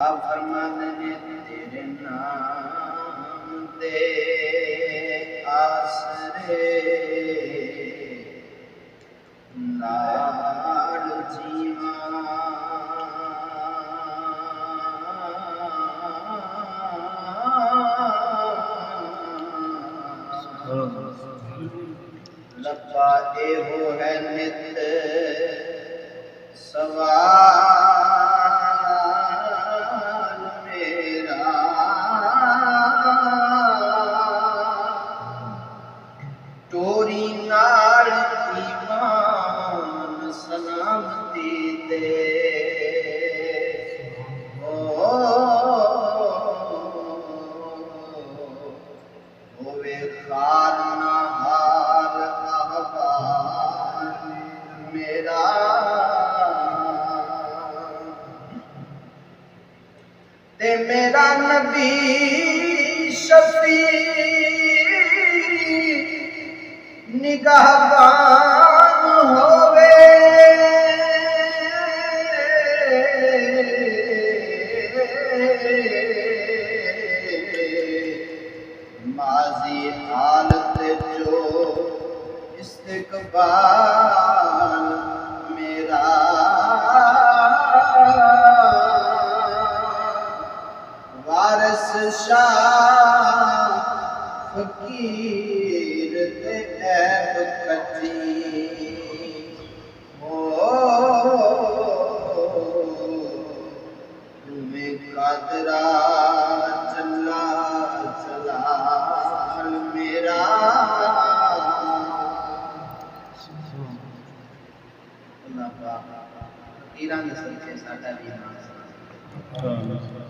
فرمانے نے تیرے نام دے آسرے لاڑ جیواں لبا اے ہو ہے نت سوال میرا ٹوری نال ایمان سلامتی دے ہوے خار نہ ہار احوال میرا تے میرا نبی شفیع نگہبان ہووے ماضی حالت جو استقبال میرا وارث شاہ فقیر تے عیب کچی تمہیں قادرہ چلا جلال میرا اللہ پاک فقیراں دے صدقے ساڈا بھی نام